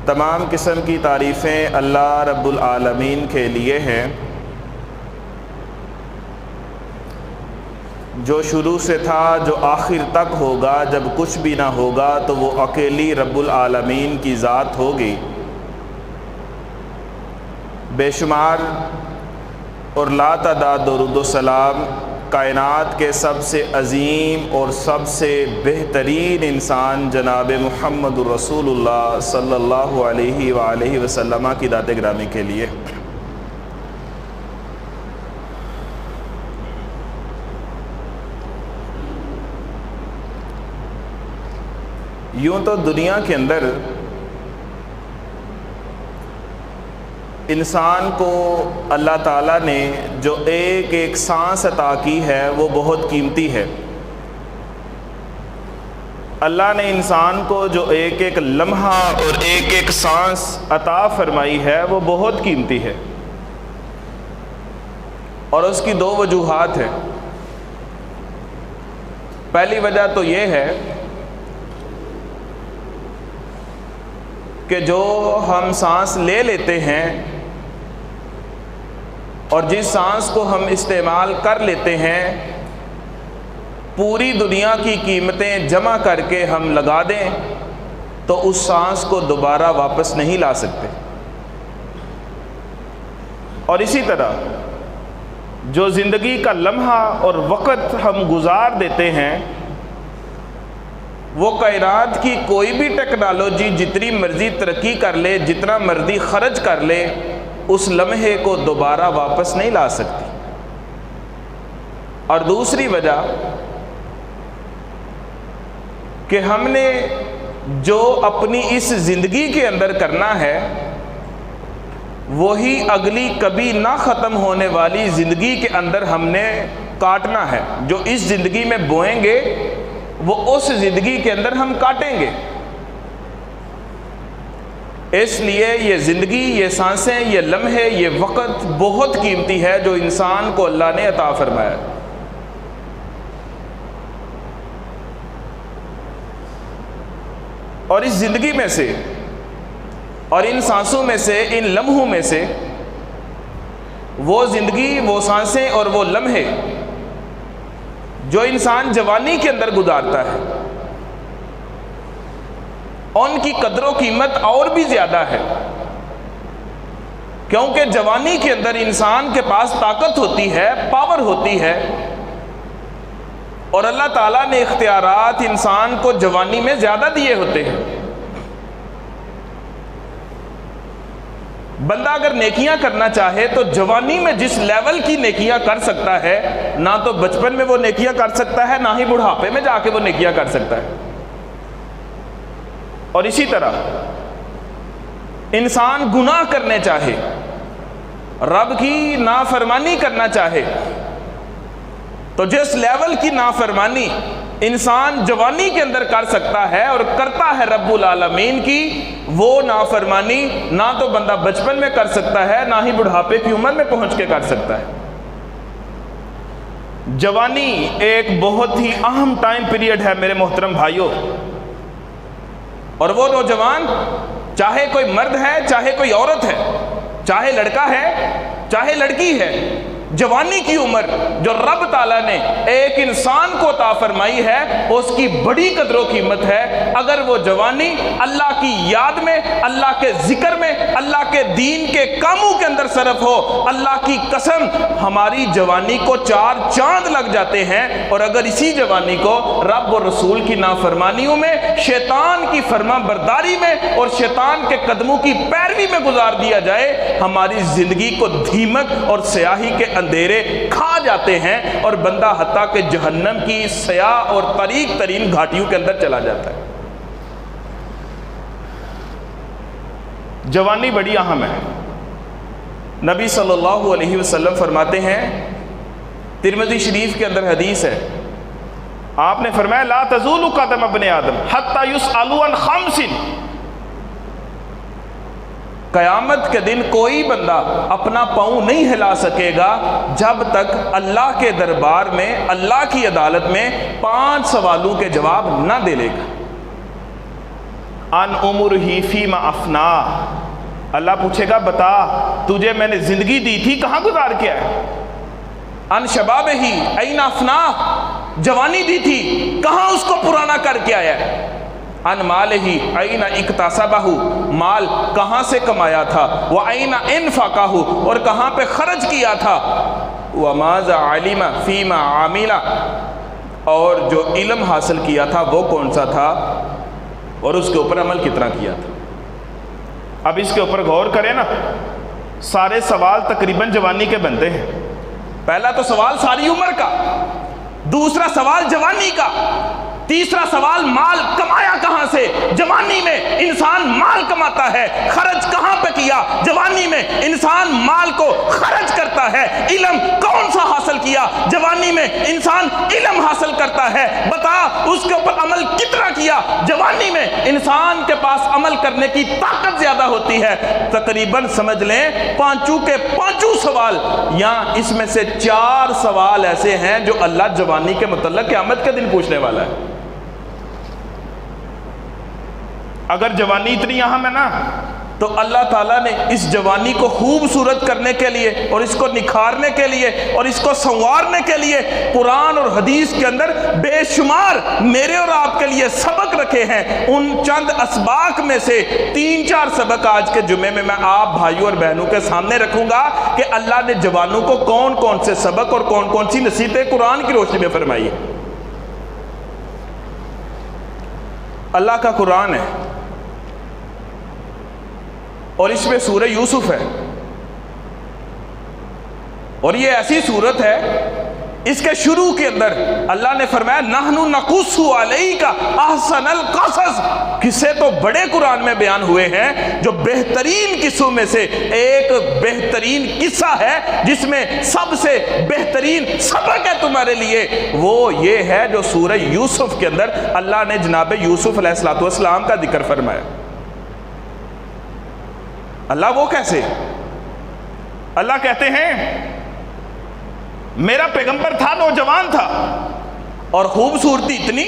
تمام قسم کی تعریفیں اللہ رب العالمین کے لیے ہیں، جو شروع سے تھا، جو آخر تک ہوگا، جب کچھ بھی نہ ہوگا تو وہ اکیلی رب العالمین کی ذات ہوگی۔ بے شمار اور لا تعداد درود و سلام کائنات کے سب سے عظیم اور سب سے بہترین انسان جناب محمد رسول اللہ صلی اللہ علیہ وآلہ وسلم کی ذات گرامی کے لیے۔ یوں تو دنیا کے اندر انسان کو اللہ تعالیٰ نے جو ایک ایک سانس عطا کی ہے وہ بہت قیمتی ہے۔ اللہ نے انسان کو جو ایک ایک لمحہ اور ایک ایک سانس عطا فرمائی ہے وہ بہت قیمتی ہے، اور اس کی دو وجوہات ہیں۔ پہلی وجہ تو یہ ہے کہ جو ہم سانس لے لیتے ہیں اور جس سانس کو ہم استعمال کر لیتے ہیں، پوری دنیا کی قیمتیں جمع کر کے ہم لگا دیں تو اس سانس کو دوبارہ واپس نہیں لا سکتے۔ اور اسی طرح جو زندگی کا لمحہ اور وقت ہم گزار دیتے ہیں، وہ کائنات کی کوئی بھی ٹیکنالوجی جتنی مرضی ترقی کر لے، جتنا مرضی خرچ کر لے، اس لمحے کو دوبارہ واپس نہیں لا سکتی۔ اور دوسری وجہ کہ ہم نے جو اپنی اس زندگی کے اندر کرنا ہے وہی اگلی کبھی نہ ختم ہونے والی زندگی کے اندر ہم نے کاٹنا ہے۔ جو اس زندگی میں بوئیں گے وہ اس زندگی کے اندر ہم کاٹیں گے۔ اس لیے یہ زندگی، یہ سانسیں، یہ لمحے، یہ وقت بہت قیمتی ہے جو انسان کو اللہ نے عطا فرمایا۔ اور اس زندگی میں سے اور ان سانسوں میں سے، ان لمحوں میں سے، وہ زندگی، وہ سانسیں اور وہ لمحے جو انسان جوانی کے اندر گزارتا ہے، ان کی قدر و قیمت اور بھی زیادہ ہے، کیونکہ جوانی کے اندر انسان کے پاس طاقت ہوتی ہے، پاور ہوتی ہے، اور اللہ تعالیٰ نے اختیارات انسان کو جوانی میں زیادہ دیے ہوتے ہیں۔ بندہ اگر نیکیاں کرنا چاہے تو جوانی میں جس لیول کی نیکیاں کر سکتا ہے، نہ تو بچپن میں وہ نیکیاں کر سکتا ہے، نہ ہی بڑھاپے میں جا کے وہ نیکیاں کر سکتا ہے۔ اور اسی طرح انسان گناہ کرنے چاہے، رب کی نافرمانی کرنا چاہے، تو جس لیول کی نافرمانی انسان جوانی کے اندر کر سکتا ہے اور کرتا ہے رب العالمین کی، وہ نافرمانی نہ تو بندہ بچپن میں کر سکتا ہے، نہ ہی بڑھاپے کی عمر میں پہنچ کے کر سکتا ہے۔ جوانی ایک بہت ہی اہم ٹائم پیریڈ ہے میرے محترم بھائیوں، اور وہ نوجوان، چاہے کوئی مرد ہے، چاہے کوئی عورت ہے، چاہے لڑکا ہے، چاہے لڑکی ہے، جوانی کی عمر جو رب تعالیٰ نے ایک انسان کو عطا فرمائی ہے، اس کی بڑی قدر و قیمت ہے۔ اگر وہ جوانی اللہ کی یاد میں، اللہ کے ذکر میں، اللہ کے دین کے کاموں کے اندر صرف ہو، اللہ کی قسم ہماری جوانی کو 4 چاند لگ جاتے ہیں۔ اور اگر اسی جوانی کو رب اور رسول کی نافرمانیوں میں، شیطان کی فرما برداری میں اور شیطان کے قدموں کی پیروی میں گزار دیا جائے، ہماری زندگی کو دھیمک اور سیاہی کے اندھیرے کھا جاتے ہیں، اور بندہ حتیٰ کہ جہنم کی سیاہ اور طریق ترین گھاٹیوں کے اندر چلا جاتا ہے۔ جوانی بڑی اہم ہے۔ نبی صلی اللہ علیہ وسلم فرماتے ہیں، ترمذی شریف کے اندر حدیث ہے، آپ نے فرمایا لا تزول قدم ابن آدم حتی یسألوا عن 5، قیامت کے دن کوئی بندہ اپنا پاؤں نہیں ہلا سکے گا جب تک اللہ کے دربار میں، اللہ کی عدالت میں 5 سوالوں کے جواب نہ دے لے گا۔ ان عمرہ فیما افنا، اللہ پوچھے گا بتا تجھے میں نے زندگی دی تھی کہاں گزار کے آیا؟ ان شبابہ این افنا، جوانی دی تھی کہاں اس کو پرانا کر کے آیا ہے؟ ان مالہ این اکتسبہ، مال کہاں سے کمایا تھا؟ وَأَيْنَ أَنفَقَهُ، اور کہاں پہ خرچ کیا تھا؟ وَمَاذَا عَلِمَ فِيمَا عَمِلَ، اور جو علم حاصل کیا تھا وہ کون سا تھا اور اس کے اوپر عمل کتنا کیا تھا؟ اب اس کے اوپر غور کریں نا، سارے سوال تقریباً جوانی کے بنتے ہیں۔ پہلا تو سوال ساری عمر کا، دوسرا سوال جوانی کا، تیسرا سوال مال کمایا کہاں سے؟ جوانی میں انسان مال کماتا ہے، خرچ کہاں پہ کیا؟ جوانی میں انسان مال کو خرچ کرتا ہے۔ علم کون سا حاصل کیا؟ جوانی میں انسان علم حاصل کرتا ہے۔ بتا اس کے اوپر عمل کتنا کیا؟ جوانی میں انسان کے پاس عمل کرنے کی طاقت زیادہ ہوتی ہے۔ تقریباً سمجھ لیں پانچوں کے پانچوں سوال، یا اس میں سے 4 سوال ایسے ہیں جو اللہ جوانی کے متعلق قیامت کے دن پوچھنے والا ہے۔ اگر جوانی اتنی اہم ہے نا تو اللہ تعالیٰ نے اس جوانی کو خوبصورت کرنے کے لیے اور اس کو نکھارنے کے لیے اور اس کو سنوارنے کے لیے قرآن اور حدیث کے اندر بے شمار میرے اور آپ کے لیے سبق رکھے ہیں۔ ان چند اسباق میں سے 3-4 سبق آج کے جمعے میں آپ بھائیوں اور بہنوں کے سامنے رکھوں گا کہ اللہ نے جوانوں کو کون کون سے سبق اور کون کون سی نصیحتیں قرآن کی روشنی میں فرمائی ہے۔ اللہ کا قرآن ہے اور اس میں سورہ یوسف ہے، اور یہ ایسی سورت ہے اس کے شروع کے اندر اللہ نے فرمایا نحن نقص علیک احسن القصص۔ قصے تو بڑے قرآن میں بیان ہوئے ہیں، جو بہترین قصوں میں سے ایک بہترین قصہ ہے جس میں سب سے بہترین سبق ہے تمہارے لیے، وہ یہ ہے جو سورہ یوسف کے اندر اللہ نے جناب یوسف علیہ السلام کا ذکر فرمایا۔ اللہ وہ کیسے؟ اللہ کہتے ہیں میرا پیغمبر تھا، نوجوان تھا، اور خوبصورتی اتنی،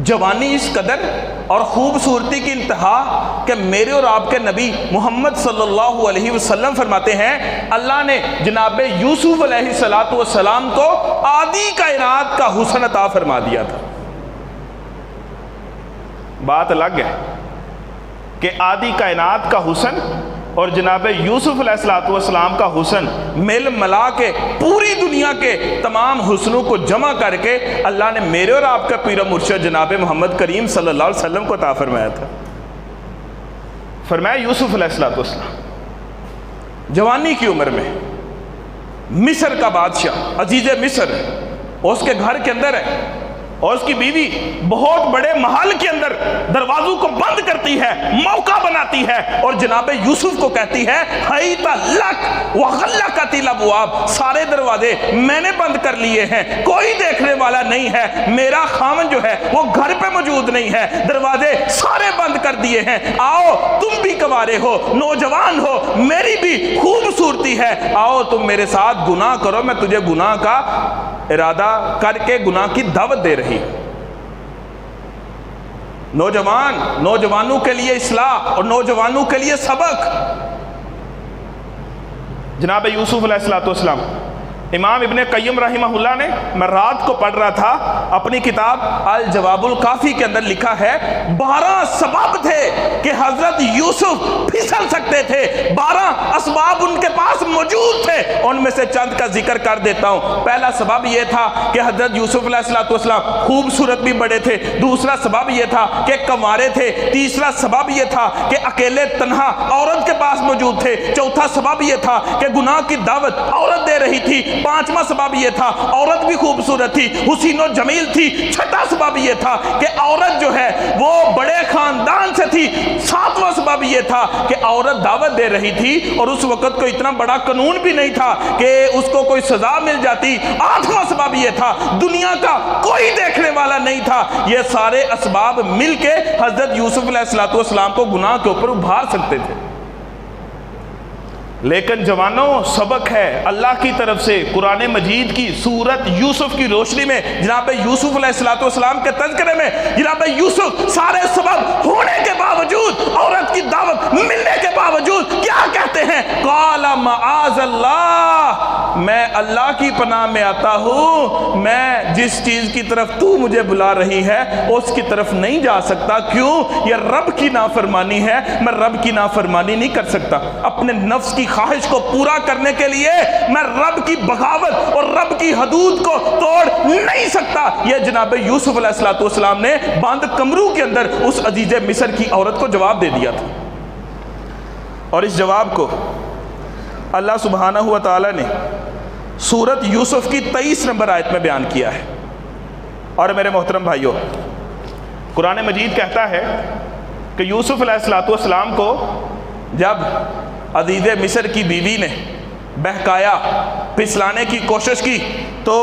جوانی اس قدر، اور خوبصورتی کی انتہا کہ میرے اور آپ کے نبی محمد صلی اللہ علیہ وسلم فرماتے ہیں اللہ نے جناب یوسف علیہ السلام کو آدی کائنات کا حسن عطا فرما دیا تھا۔ بات الگ ہے کہ آدی کائنات کا حسن اور جناب یوسف علیہ السلام کا حسن مل ملا کے پوری دنیا کے تمام حسنوں کو جمع کر کے اللہ نے میرے اور آپ کا پیر مرشد جناب محمد کریم صلی اللہ علیہ وسلم کو عطا فرمایا تھا۔ فرمایا یوسف علیہ السلام جوانی کی عمر میں مصر کا بادشاہ عزیز مصر اس کے گھر کے اندر ہے، اور اس کی بیوی بہت بڑے محل کے اندر دروازوں کو بند کرتی ہے، موقع بناتی ہے، اور جناب یوسف کو کہتی ہے حیت لک وغلقت الابواب، سارے دروازے میں نے بند کر لیے ہیں، کوئی دیکھنے والا نہیں ہے، میرا خاوند جو ہے وہ گھر پہ موجود نہیں ہے، دروازے سارے بند کر دیے ہیں، آؤ تم بھی کنوارے ہو، نوجوان ہو، میری بھی خوبصورتی ہے، آؤ تم میرے ساتھ گناہ کرو، میں تجھے گناہ کا ارادہ کر کے گناہ کی دعوت دے رہی۔ نوجوانوں کے لیے اصلاح اور نوجوانوں کے لیے سبق۔ جناب یوسف علیہ السلام امام ابن قیم رحمہ اللہ نے، میں رات کو پڑھ رہا تھا اپنی کتاب الجواب الکافی کے اندر لکھا ہے 12 سبب تھے کہ حضرت یوسف پھسل سکتے تھے، 12 اسباب ان کے پاس موجود تھے، ان میں سے چند کا ذکر کر دیتا ہوں۔ پہلا سبب یہ تھا کہ حضرت یوسف علیہ السلام خوبصورت بھی بڑے تھے، دوسرا سبب یہ تھا کہ کنوارے تھے، تیسرا سبب یہ تھا کہ اکیلے تنہا عورت کے پاس موجود تھے، چوتھا سبب یہ تھا کہ گناہ کی دعوت عورت دے رہی تھی، 5واں سبب یہ تھا عورت بھی خوبصورت تھی، حسین و جمیل تھی، 6واں سبب یہ تھا کہ عورت جو ہے وہ بڑے خاندان سے تھی، 7واں سبب یہ تھا کہ عورت دعوت دے رہی تھی اور اس وقت کو اتنا بڑا قانون بھی نہیں تھا کہ اس کو کوئی سزا مل جاتی، 8واں سبب یہ تھا دنیا کا کوئی دیکھنے والا نہیں تھا۔ یہ سارے اسباب مل کے حضرت یوسف علیہ السلام کو گناہ کے اوپر ابھار سکتے تھے، لیکن جوانوں سبق ہے اللہ کی طرف سے قرآن مجید کی سورت یوسف کی روشنی میں، جناب یوسف علیہ السلام کے تذکرے میں جناب یوسف سارے سبب ہونے کے باوجود، عورت کی دعوت ملنے کے باوجود کیا کہتے ہیں؟ قال معاذ اللہ، میں اللہ کی پناہ میں آتا ہوں، میں جس چیز کی طرف تو مجھے بلا رہی ہے اس کی طرف نہیں جا سکتا۔ کیوں؟ یہ رب کی نافرمانی ہے، میں رب کی نافرمانی نہیں کر سکتا۔ اپنے نفس کی خواہش کو پورا کرنے کے لیے میں رب کی بغاوت اور رب کی حدود کو توڑ نہیں سکتا۔ یہ جناب یوسف علیہ السلام نے بند کمرو کے اندر اس عزیز مصر کی عورت کو جواب دے دیا تھا، اور اس جواب کو اللہ سبحانہ و تعالی نے سورت یوسف کی 23 نمبر آیت میں بیان کیا ہے۔ اور میرے محترم بھائیوں، قرآن مجید کہتا ہے کہ یوسف علیہ السلام کو جب عزیز مصر کی بیوی نے بہکایا، پھسلانے کی کوشش کی، تو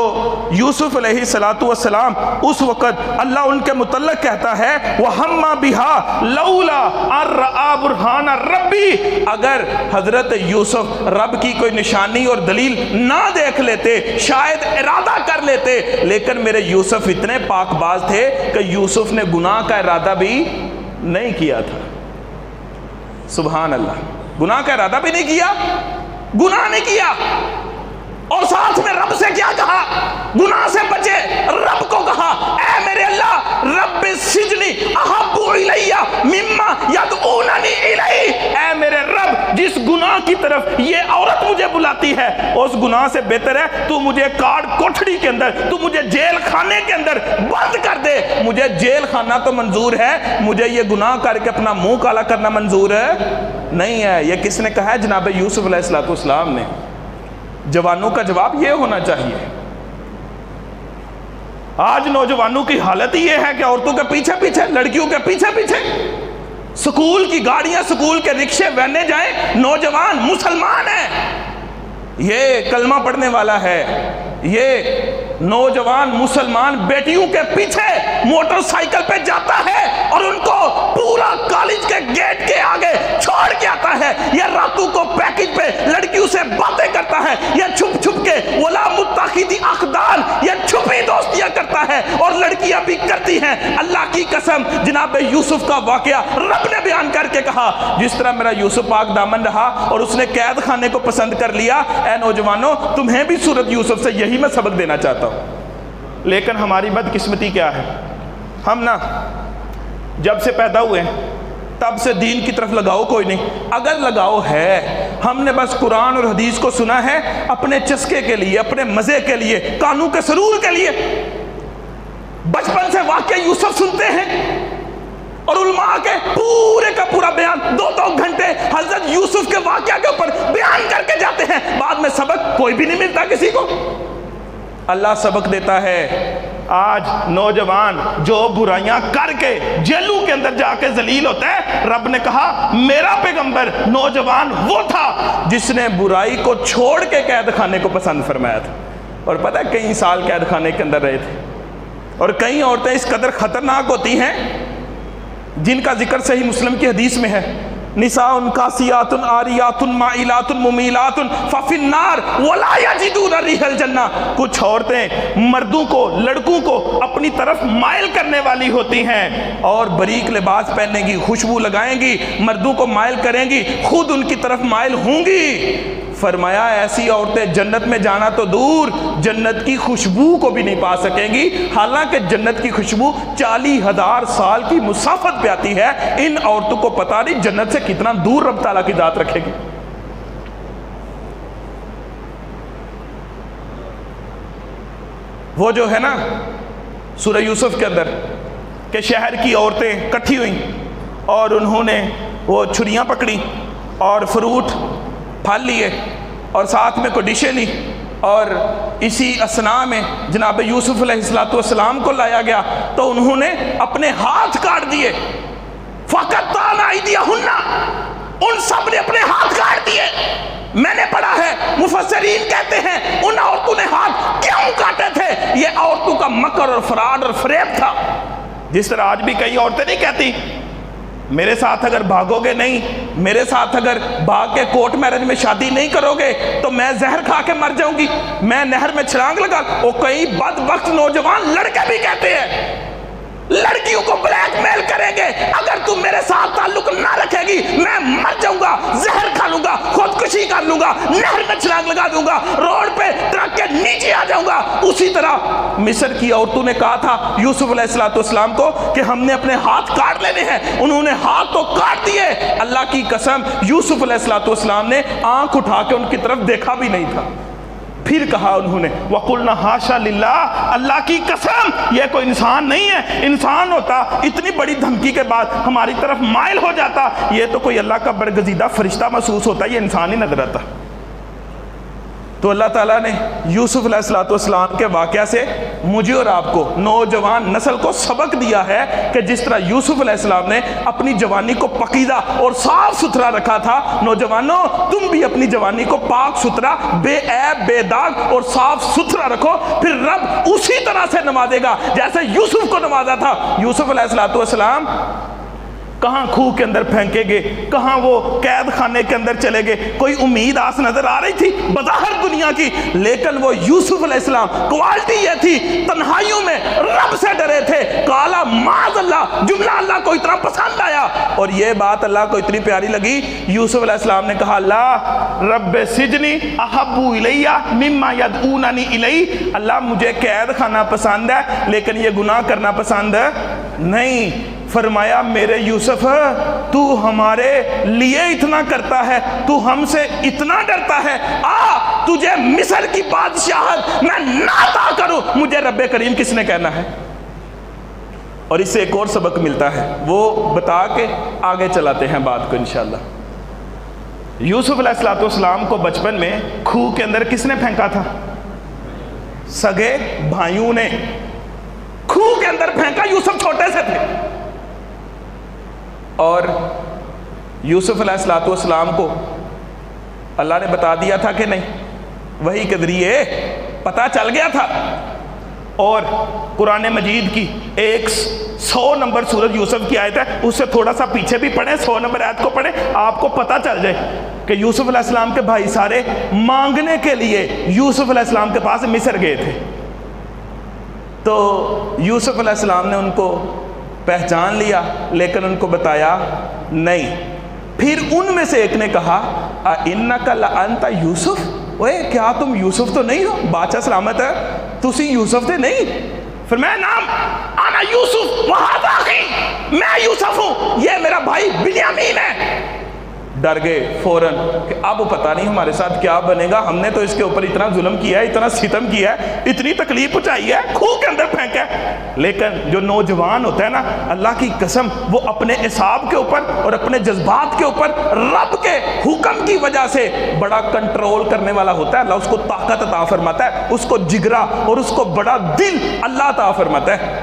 یوسف علیہ السلام اس وقت اللہ ان کے متعلق کہتا ہے وَهَمَّ بِهَا لَوْلَا أَن رَأَىٰ بُرْهَانَ رَبِّهِ، اگر حضرت یوسف رب کی کوئی نشانی اور دلیل نہ دیکھ لیتے، شاید ارادہ کر لیتے، لیکن میرے یوسف اتنے پاک باز تھے کہ یوسف نے گناہ کا ارادہ بھی نہیں کیا تھا۔ سبحان اللہ، گناہ کا ارادہ بھی نہیں کیا، گناہ نہیں کیا، اور ساتھ میں رب سے کیا کہا؟ گناہ سے بچے، رب کو کہا اے میرے اللہ رب السجن احب الی مما یدعوننی الیہ، اے میرے رب جس گناہ کی طرف یہ عورت مجھے بلاتی ہے اس گناہ سے بہتر ہے تو مجھے کاٹ کوٹھڑی کے اندر، تو مجھے جیل خانے کے اندر بند کر دے۔ مجھے جیل خانہ تو منظور ہے، مجھے یہ گناہ کر کے اپنا منہ کالا کرنا منظور ہے نہیں ہے۔ یہ کس نے کہا ہے؟ جناب یوسف علیہ السلام نے۔ جوانوں کا جواب یہ ہونا چاہیے۔ آج نوجوانوں کی حالت یہ ہے کہ عورتوں کے پیچھے پیچھے، لڑکیوں کے پیچھے پیچھے، سکول کی گاڑیاں، سکول کے رکشے، وینے جائیں، نوجوان مسلمان ہے، یہ کلمہ پڑھنے والا ہے، یہ نوجوان مسلمان بیٹیوں کے پیچھے موٹر سائیکل پہ جاتا ہے اور ان کو پورا کالج کے گیٹ کے آگے چھوڑ کے آتا ہے۔ یہ راتوں کو پیکج پہ لڑکیوں سے باتیں کرتا ہے، یہ چھپ چھپ کے ولا متخذی اخدان، یہ چھپی دوستیاں کرتا ہے، اور لڑکیاں بھی کرتی ہیں۔ اللہ کی قسم جناب یوسف کا واقعہ رب نے بیان کر کے کہا جس طرح میرا یوسف پاک دامن رہا اور اس نے قید خانے کو پسند کر لیا، اے نوجوانوں تمہیں بھی سورت یوسف سے یہی میں سبق دینا چاہتا ہوں۔ لیکن ہماری بدقسمتی کیا ہے؟ ہم نا جب سے پیدا ہوئے ہیں تب سے دین کی طرف لگاؤ کوئی نہیں، اگر لگاؤ ہے ہم نے بس قرآن اور حدیث کو سنا ہے اپنے چسکے کے لیے، اپنے مزے کے لیے، کانوں کے سرور کے لیے۔ بچپن سے واقعہ یوسف سنتے ہیں اور علماء کے پورے کا پورا بیان 2 گھنٹے حضرت یوسف کے واقعہ کے اوپر بیان کر کے جاتے ہیں، بعد میں سبق کوئی بھی نہیں ملتا کسی کو۔ اللہ سبق دیتا ہے۔ آج نوجوان جو برائیاں کر کے جیلوں کے اندر جا کے ذلیل ہوتا ہے، رب نے کہا میرا پیغمبر نوجوان وہ تھا جس نے برائی کو چھوڑ کے قید خانے کو پسند فرمایا تھا، اور پتہ ہے کئی سال قید خانے کے اندر رہے تھے۔ اور کئی عورتیں اس قدر خطرناک ہوتی ہیں جن کا ذکر صحیح مسلم کی حدیث میں ہے، نساء کاسیات عاریات مائلات ممیلات ففی النار ولا یجدون ریح الجنہ۔ کچھ عورتیں مردوں کو، لڑکوں کو اپنی طرف مائل کرنے والی ہوتی ہیں اور باریک لباس پہننے گی، خوشبو لگائیں گی، مردوں کو مائل کریں گی، خود ان کی طرف مائل ہوں گی۔ فرمایا ایسی عورتیں جنت میں جانا تو دور، جنت کی خوشبو کو بھی نہیں پا سکیں گی، حالانکہ جنت کی خوشبو 40,000 سال کی مسافت پہ آتی ہے۔ ان عورتوں کو پتہ نہیں جنت سے کتنا دور رب تعالیٰ کی ذات رکھے گی۔ وہ جو ہے نا سورہ یوسف کے اندر کہ شہر کی عورتیں کٹھی ہوئیں اور انہوں نے وہ چھریاں پکڑی اور فروٹ پھل لیے اور ساتھ میں کوئی ڈشیں لی، اور اسی اسنا میں جناب یوسف علیہ السلام کو لایا گیا تو انہوں نے اپنے ہاتھ کاٹ دیے۔ فَقَطَّعْنَا أَيْدِيَهُنَّ، ان سب نے اپنے ہاتھ کاٹ دیے۔ میں نے پڑھا ہے مفسرین کہتے ہیں ان عورتوں نے ہاتھ کیوں کاٹے تھے؟ یہ عورتوں کا مکر اور فراڈ اور فریب تھا۔ جس طرح آج بھی کئی عورتیں نہیں کہتی میرے ساتھ اگر بھاگو گے نہیں، میرے ساتھ اگر بھاگ کے کورٹ میرج میں شادی نہیں کرو گے تو میں زہر کھا کے مر جاؤں گی، میں نہر میں چھلانگ لگا۔ وہ کئی بدبخت نوجوان لڑکے بھی کہتے ہیں، لڑکیوں کو بلیک میل کریں گے، اگر تم میرے ساتھ تعلق نہ رکھے گی میں مر جاؤں گا، زہر کھا لوں گا، خودکشی کر لوں گا، نہر میں چھلانگ لگا دوں گا، روڈ پہ ٹرک کے نیچے آ جاؤں گا۔ اسی طرح مصر کی عورتوں نے کہا تھا یوسف علیہ السلام کو کہ ہم نے اپنے ہاتھ کاٹ لینے ہیں، انہوں نے ہاتھ تو کاٹ دیے۔ اللہ کی قسم یوسف علیہ السلام نے آنکھ اٹھا کے ان کی طرف دیکھا بھی نہیں تھا۔ پھر کہا انہوں نے وَقُلْنَا حَاشَا لِلَّهِ، اللہ کی قسم یہ کوئی انسان نہیں ہے، انسان ہوتا اتنی بڑی دھمکی کے بعد ہماری طرف مائل ہو جاتا، یہ تو کوئی اللہ کا برگزیدہ فرشتہ محسوس ہوتا، یہ انسان ہی نظر آتا۔ تو اللہ تعالیٰ نے یوسف علیہ السلام کے واقعہ سے مجھے اور آپ کو، نوجوان نسل کو سبق دیا ہے کہ جس طرح یوسف علیہ السلام نے اپنی جوانی کو پاکیزہ اور صاف ستھرا رکھا تھا، نوجوانوں تم بھی اپنی جوانی کو پاک ستھرا، بے عیب بے داغ اور صاف ستھرا رکھو، پھر رب اسی طرح سے نوازے گا جیسے یوسف کو نوازا تھا۔ یوسف علیہ السلام کہاں خوہ کے اندر پھینکے گئے، کہاں وہ قید خانے کے اندر چلے گئے، کوئی امید آس نظر آ رہی تھی بظاہر دنیا کی، لیکن وہ یوسف علیہ السلام کوالٹی یہ تھی تنہائیوں میں رب سے ڈرے تھے۔ قالا معاذ اللہ، جملہ اللہ کو اتنا پسند آیا اور یہ بات اللہ کو اتنی پیاری لگی، یوسف علیہ السلام نے کہا اللہ رب سجنی احب الی مما یدعوننی الی، اللہ مجھے قید خانہ پسند ہے لیکن یہ گناہ کرنا پسند نہیں۔ فرمایا میرے یوسف تو ہمارے لیے اتنا کرتا ہے، تو ہم سے اتنا ڈرتا ہے، آ تجھے مصر کی بادشاہت میں نہ عطا کروں، مجھے رب کریم کس نے کہنا ہے۔ اور اس سے ایک اور سبق ملتا ہے، وہ بتا کے آگے چلاتے ہیں بات کو انشاءاللہ۔ یوسف علیہ السلام کو بچپن میں خوہ کے اندر کس نے پھینکا تھا؟ سگے بھائیوں نے خوہ کے اندر پھینکا، یوسف چھوٹے سے تھے، اور یوسف علیہ السلام کو اللہ نے بتا دیا تھا کہ نہیں، وحی کے ذریعے پتہ چل گیا تھا۔ اور قرآن مجید کی 100 نمبر سورۃ یوسف کی آیت ہے، اس سے تھوڑا سا پیچھے بھی پڑھیں، 100 نمبر آیت کو پڑھیں، آپ کو پتہ چل جائے کہ یوسف علیہ السلام کے بھائی سارے مانگنے کے لیے یوسف علیہ السلام کے پاس مصر گئے تھے۔ تو یوسف علیہ السلام نے ان کو پہچان لیا لیکن ان کو بتایا نہیں۔ پھر ان میں سے ایک نے کہا اِنَّكَ لَأَنْتَ یوسف، اوے کیا تم یوسف تو نہیں ہو؟ بادشاہ سلامت ہے، تسی یوسف تھے نہیں؟ فرمایا نام انا یوسف وہذا اخی، میں یوسف ہوں، یہ میرا بھائی بنیامین ہے۔ ڈر گئے فوراً کہ اب پتہ نہیں ہمارے ساتھ کیا بنے گا، ہم نے تو اس کے اوپر اتنا ظلم کیا ہے، اتنا ستم کیا ہے، اتنی تکلیف پہنچائی ہے، خوہ کے اندر پھینکا ہے۔ لیکن جو نوجوان ہوتا ہے نا، اللہ کی قسم وہ اپنے اعصاب کے اوپر اور اپنے جذبات کے اوپر رب کے حکم کی وجہ سے بڑا کنٹرول کرنے والا ہوتا ہے، اللہ اس کو طاقت عطا فرماتا ہے، اس کو جگرا اور اس کو بڑا دل اللہ عطا فرماتا ہے۔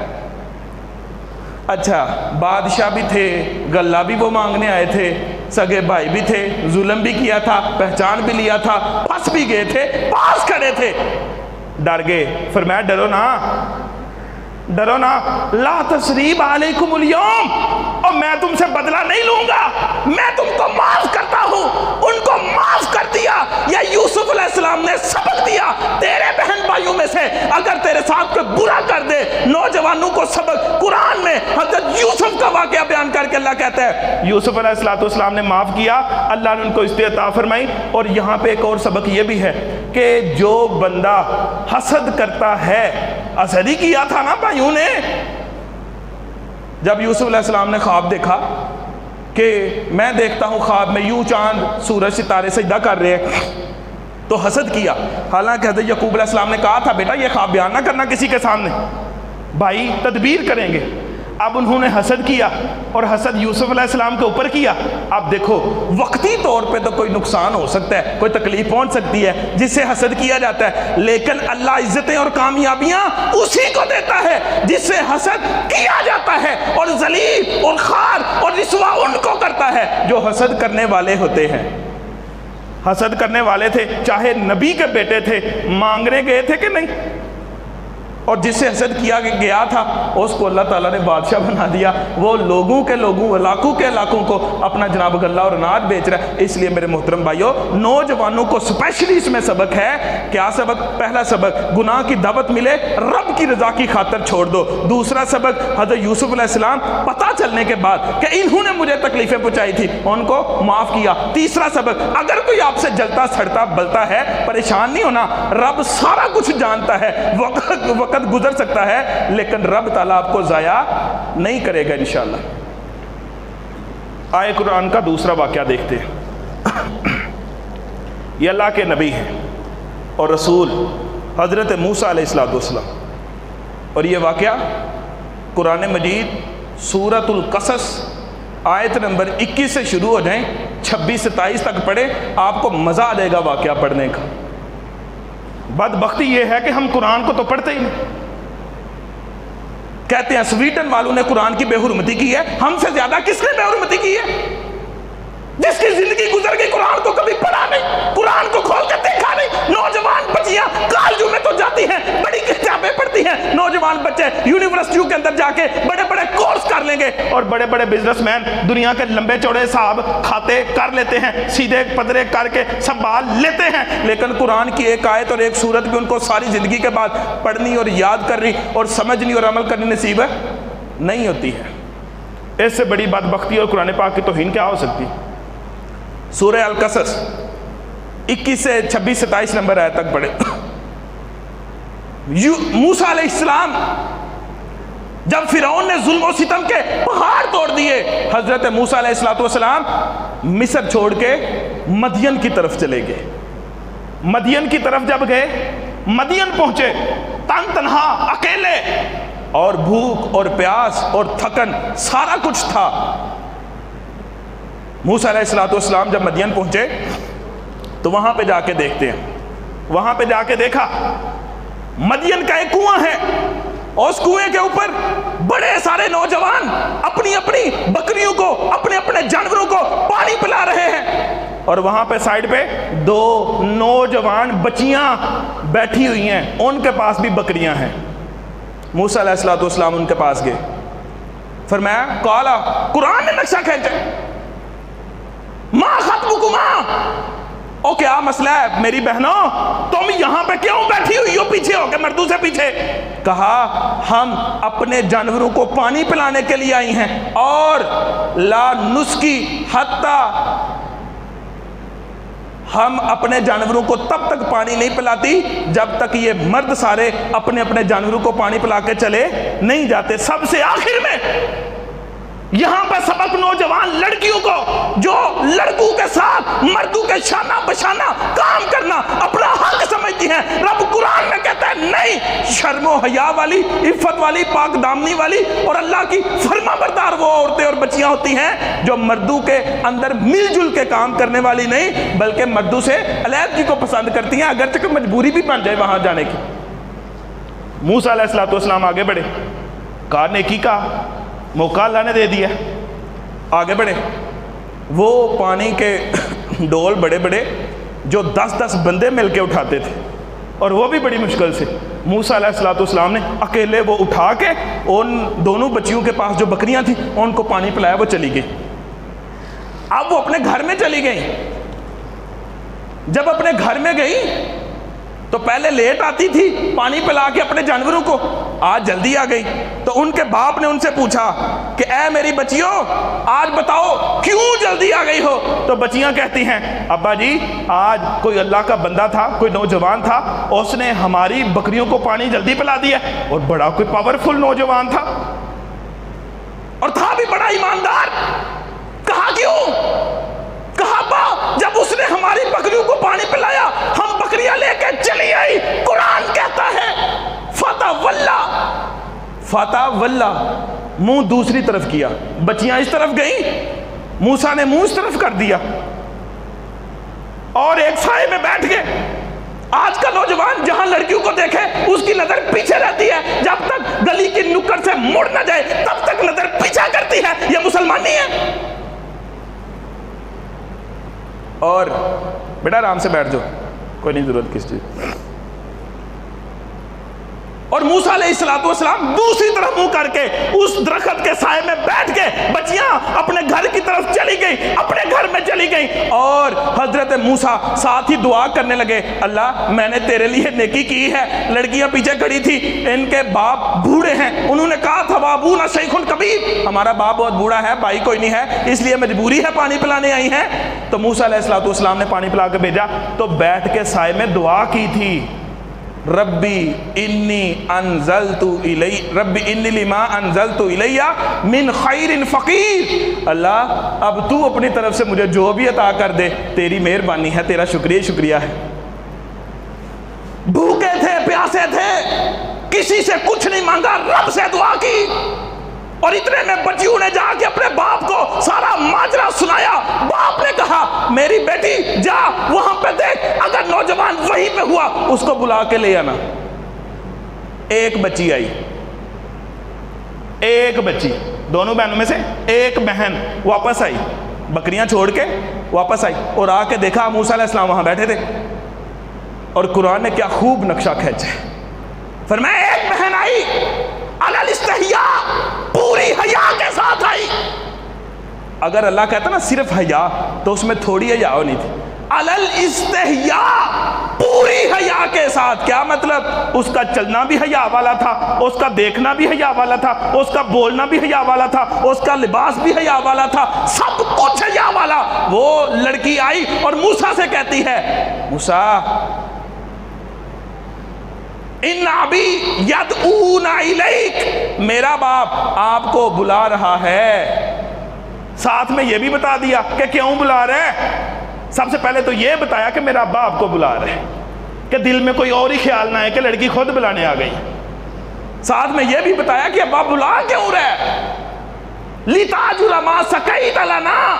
اچھا بادشاہ بھی تھے، غلہ بھی وہ مانگنے آئے تھے، سگے بھائی بھی تھے، ظلم بھی کیا تھا، پہچان بھی لیا تھا، پھنس بھی گئے تھے، پاس کھڑے تھے، ڈر گئے۔ فرمایا ڈرو نا، ڈرو نا، لا تثریب علیکم اليوم، اور میں تم سے بدلہ نہیں لوں گا، میں تم کو معاف کرتا ہوں۔ ان کو معاف کر دیا۔ یہ یوسف علیہ السلام نے سبق دیا تیرے بہن بھائیوں میں سے اگر تیرے ساتھ کوئی برا کر دے، نوجوانوں کو سبق قرآن میں حضرت یوسف کا واقعہ بیان کر کے اللہ کہتا ہے یوسف علیہ السلام نے معاف کیا، اللہ نے ان کو استطاعت عطا فرمائی۔ اور یہاں پہ ایک اور سبق یہ بھی ہے کہ جو بندہ حسد کرتا ہے، حسد ہی کیا تھا نا بھائیوں نے، جب یوسف علیہ السلام نے خواب دیکھا کہ میں دیکھتا ہوں خواب میں یوں چاند سورج ستارے سجدہ کر رہے ہیں، تو حسد کیا۔ حالانکہ حضرت یعقوب علیہ السلام نے کہا تھا بیٹا یہ خواب بیان نہ کرنا کسی کے سامنے، بھائی تدبیر کریں گے۔ اب انہوں نے حسد کیا اور حسد یوسف علیہ السلام کے اوپر کیا۔ اب دیکھو وقتی طور پہ تو کوئی نقصان ہو سکتا ہے، کوئی تکلیف پہنچ سکتی ہے جس سے حسد کیا جاتا ہے، لیکن اللہ عزتیں اور کامیابیاں اسی کو دیتا ہے جس سے حسد کیا جاتا ہے، اور ذلیل اور خوار اور رسوا ان کو کرتا ہے جو حسد کرنے والے ہوتے ہیں۔ حسد کرنے والے تھے، چاہے نبی کے بیٹے تھے، مانگنے گئے تھے کہ نہیں؟ اور جس سے حسد کیا گیا تھا اس کو اللہ تعالیٰ نے بادشاہ بنا دیا، وہ لوگوں کے لوگوں، علاقوں کے علاقوں کو اپنا جناب غلہ اور اناج بیچ رہا ہے۔ اس لیے میرے محترم بھائیو، نوجوانوں کو سپیشلی اس میں سبق ہے۔ کیا سبق؟ پہلا سبق، گناہ کی دعوت ملے رب کی رضا کی خاطر چھوڑ دو۔ دوسرا سبق، حضرت یوسف علیہ السلام پتہ چلنے کے بعد کہ انہوں نے مجھے تکلیفیں پہنچائی تھی، ان کو معاف کیا۔ تیسرا سبق، اگر کوئی آپ سے جلتا سڑتا بلتا ہے، پریشان نہیں ہونا، رب سارا کچھ جانتا ہے، وقت گزر سکتا ہے لیکن رب تعالیٰ آپ کو ضائع نہیں کرے گا انشاءاللہ۔ آئے قرآن کا دوسرا واقعہ دیکھتے ہیں۔ یہ اللہ کے نبی ہیں اور رسول حضرت موسیٰ علیہ السلام، اور یہ واقعہ قرآن مجید سورۃ القصص آیت نمبر 21 سے شروع ہو جائیں، 26-27 تک پڑھیں، آپ کو مزہ آ جائے گا واقعہ پڑھنے کا۔ بدبختی یہ ہے کہ ہم قرآن کو تو پڑھتے ہی نہیں۔ کہتے ہیں سویڈن والوں نے قرآن کی بے حرمتی کی ہے، ہم سے زیادہ کس نے بے حرمتی کی ہے؟ جس کی زندگی گزر گئی قرآن کو کبھی پڑھا نہیں، قرآن کو کھول کے دیکھا نہیں۔ نوجوان بچیاں کالجوں میں تو جاتی ہیں، بڑی کتابیں پڑھتی ہیں، نوجوان بچے یونیورسٹیوں کے اندر جا کے بڑے بڑے کورس کر لیں گے، اور بڑے بڑے بزنس مین دنیا کے لمبے چوڑے حساب کھاتے کر لیتے ہیں، سیدھے پدرے کر کے سنبھال لیتے ہیں، لیکن قرآن کی ایک آیت اور ایک سورت بھی ان کو ساری زندگی کے بعد پڑھنی اور یاد کرنی اور سمجھنی اور عمل کرنی نصیب نہیں ہوتی ہے۔ اس سے بڑی بدبختی اور قرآن پاک کی توہین کیا ہو سکتی؟ سورہ القصص 21 سے 26-27 نمبر آیت تک پڑھے۔ موسیٰ علیہ السلام جب فرعون نے ظلم و ستم کے پہاڑ توڑ دیے، حضرت موسیٰ علیہ السلام مصر چھوڑ کے مدین کی طرف چلے گئے۔ مدین کی طرف جب گئے، مدین پہنچے تن تنہا اکیلے، اور بھوک اور پیاس اور تھکن سارا کچھ تھا۔ موسیٰ علیہ السلام جب مدین پہنچے تو وہاں پہ جا کے دیکھتے ہیں، وہاں پہ جا کے دیکھا مدین کا ایک کنواں ہے، اور اس کنویں کے اوپر بڑے سارے نوجوان اپنی اپنی بکریوں کو، اپنے اپنے جانوروں کو پانی پلا رہے ہیں، اور وہاں پہ سائیڈ پہ 2 نوجوان بچیاں بیٹھی ہوئی ہیں، ان کے پاس بھی بکریاں ہیں۔ موسیٰ علیہ السلام ان کے پاس گئے، فرمایا قالا، قرآن نے نقشہ کھینچا، ما خطبکما، او کیا مسئلہ ہے میری بہنوں، تم یہاں پہ کیوں بیٹھی ہوئی ہو پیچھے ہو کے مردوں سے پیچھے؟ کہا ہم اپنے جانوروں کو پانی پلانے کے لیے آئی ہیں، اور لا نسکی حتی، ہم اپنے جانوروں کو تب تک پانی نہیں پلاتی جب تک یہ مرد سارے اپنے اپنے جانوروں کو پانی پلا کے چلے نہیں جاتے۔ سب سے آخر میں یہاں پہ سبق نوجوان لڑکیوں کو جو لڑکوں کے ساتھ مردوں کے شانہ بشانہ کام کرنا اپنا حق سمجھتی ہیں، رب قرآن میں کہتا ہے نہیں، شرم و حیا والی، عفت والی، پاک دامنی والی اور اللہ کی فرما بردار وہ عورتیں اور بچیاں ہوتی ہیں جو مردوں کے اندر مل جل کے کام کرنے والی نہیں بلکہ مردوں سے علیحدگی کو پسند کرتی ہیں، اگرچہ کوئی مجبوری بھی بن جائے وہاں جانے کی۔ موسیٰ علیہ السلام آگے بڑھے، کہا نیکی کا موقع اللہ نے دے دیا، آگے بڑھے۔ وہ پانی کے ڈول بڑے بڑے جو 10-10 بندے مل کے اٹھاتے تھے، اور وہ بھی بڑی مشکل سے موسیٰ علیہ السلام نے اکیلے وہ اٹھا کے ان دونوں بچیوں کے پاس جو بکریاں تھیں ان کو پانی پلایا، وہ چلی گئی۔ اب وہ اپنے گھر میں چلی گئی۔ جب اپنے گھر میں گئی تو پہلے لیٹ آتی تھی پانی پلا کے اپنے جانوروں کو، آج جلدی آ گئی، تو ان کے باپ نے ان سے پوچھا کہ اے میری بچیوں آج بتاؤ کیوں جلدی آ گئی ہو؟ تو بچیاں کہتی ہیں ابا جی آج کوئی اللہ کا بندہ تھا، کوئی نوجوان تھا، اس نے ہماری بکریوں کو پانی جلدی پلا دیا، اور بڑا کوئی پاورفل نوجوان تھا، اور تھا بھی بڑا ایماندار۔ کہا کیوں؟ کہا با جب اس نے ہماری بکریوں کو پانی پلایا ہم بکریاں لے کے چلی آئی، قرآن کہتا ہے فتح واللہ، منہ دوسری طرف کیا، بچیاں اس طرف گئیں، موسیٰ نے منہ اس طرف کر دیا اور ایک سائے میں بیٹھ گئے۔ آج کا نوجوان جہاں لڑکیوں کو دیکھے اس کی نظر پیچھے رہتی ہے، جب تک گلی کی نکڑ سے مڑ نہ جائے تب تک نظر پیچھا کرتی ہے، یہ مسلمان نہیں ہے۔ اور بیٹا آرام سے بیٹھ جاؤ، کوئی نہیں ضرورت کس چیز۔ اور موسیٰ علیہ السلام دوسری طرف منہ کر کے اس درخت کے سائے میں بیٹھ کے بچیاں اپنے گھر کی طرف چلی گئیں، اپنے گھر میں چلی گئیں، اور حضرت موسیٰ ساتھ ہی دعا کرنے لگے، اللہ میں نے تیرے لیے نیکی کی ہے۔ لڑکیاں پیچھے کھڑی تھی، ان کے باپ بوڑھے ہیں، انہوں نے کہا تھا وابونا شیخ کبیر، ہمارا باپ بہت بوڑھا ہے، بھائی کوئی نہیں ہے، اس لیے مجبوری ہے پانی پلانے آئی ہیں۔ تو موسیٰ علیہ السلام نے پانی پلا کے بھیجا، تو بیٹھ کے سائے میں دعا کی تھی، ربی انی لما انزلت الیہ من خیر فقیر، اللہ اب تو اپنی طرف سے مجھے جو بھی عطا کر دے تیری مہربانی ہے، تیرا شکریہ ہے۔ بھوکے تھے، پیاسے تھے، کسی سے کچھ نہیں مانگا، رب سے دعا کی، اور اتنے میں بچیوں نے جا کے اپنے باپ کو سارا ماجرا سنایا۔ باپ نے کہا میری بیٹی جا وہاں پہ دیکھ، اگر نوجوان وہیں پہ ہوا اس کو بلا کے لے آنا۔ ایک بچی آئی، ایک بچی، دونوں بہنوں میں سے ایک بہن واپس آئی، بکریاں چھوڑ کے واپس آئی، اور آ کے دیکھا موسیٰ علیہ السلام وہاں بیٹھے تھے، اور قرآن نے کیا خوب نقشہ کھینچا ہے، فرمایا ایک بہن آئی علل استحیاء، پوری حیا کے ساتھ آئی۔ اگر اللہ کہتا نا صرف حیا تو اس میں تھوڑی حیا ہونی تھی، علل استحیاء، پوری حیا کے ساتھ۔ کیا مطلب؟ اس کا چلنا بھی حیا والا تھا، اس کا دیکھنا بھی حیا والا تھا، اس کا بولنا بھی حیا والا تھا، اس کا لباس بھی حیا والا تھا، سب کچھ حیا والا۔ وہ لڑکی آئی اور موسیٰ سے کہتی ہے، موسیٰ ان ابی یدعون الیک، میرا باپ آپ کو بلا رہا ہے۔ ساتھ میں یہ بھی بتا دیا کہ کیوں بلا رہا ہے۔ سب سے پہلے تو یہ بتایا کہ میرا ابا آپ کو بلا رہا ہے، کہ دل میں کوئی اور ہی خیال نہ ہے کہ لڑکی خود بلانے آ گئی۔ ساتھ میں یہ بھی بتایا کہ ابا بلا کیوں رہا ہے، لِتَأْجُرَ مَا سَقَيْتَ لَنَا۔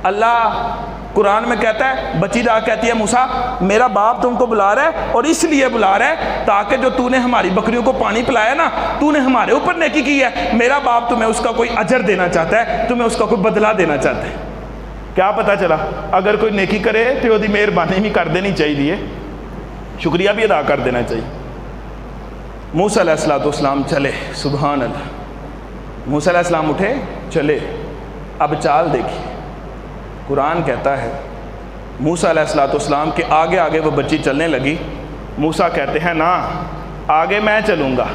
اللہ قرآن میں کہتا ہے، بچی جا کہتی ہے موسیٰ میرا باپ تم کو بلا رہا ہے، اور اس لیے بلا رہا ہے تاکہ جو تو نے ہماری بکریوں کو پانی پلایا نا، تو نے ہمارے اوپر نیکی کی ہے، میرا باپ تمہیں اس کا کوئی اجر دینا چاہتا ہے، تمہیں اس کا کوئی بدلہ دینا چاہتا ہے۔ کیا پتہ چلا، اگر کوئی نیکی کرے تو وہ دی مہربانی بھی کر دینی چاہیے، شکریہ بھی ادا کر دینا چاہیے۔ موسیٰ علیہ السلام چلے، سبحان اللہ، موسیٰ علیہ السلام اٹھے چلے، اب چال دیکھی۔ قرآن کہتا ہے موسیٰ علیہ السلام کے آگے آگے وہ بچی چلنے لگی۔ موسیٰ کہتے ہیں نا آگے میں چلوں گا،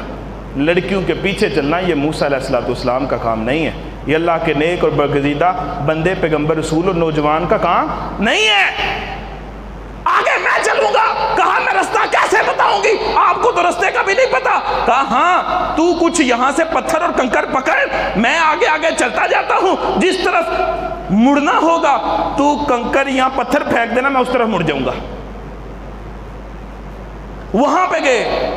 لڑکیوں کے پیچھے چلنا یہ موسیٰ علیہ السلام کا کام نہیں ہے، یہ اللہ کے نیک اور برگزیدہ بندے پیغمبر رسول اور نوجوان کا کام نہیں ہے۔ آگے میں چلوں گا، کہا میں رستہ کیسے بتاؤں گی، آپ کو تو رستے کا بھی نہیں پتا۔ کہا ہاں تو کچھ یہاں سے پتھر اور کنکر پکڑ، میں آگے آگے چلتا جاتا ہوں، جس طرف مڑنا ہوگا تو کنکر یہاں پتھر پھینک دینا، میں اس طرف مڑ جاؤں گا۔ وہاں پہ گئے،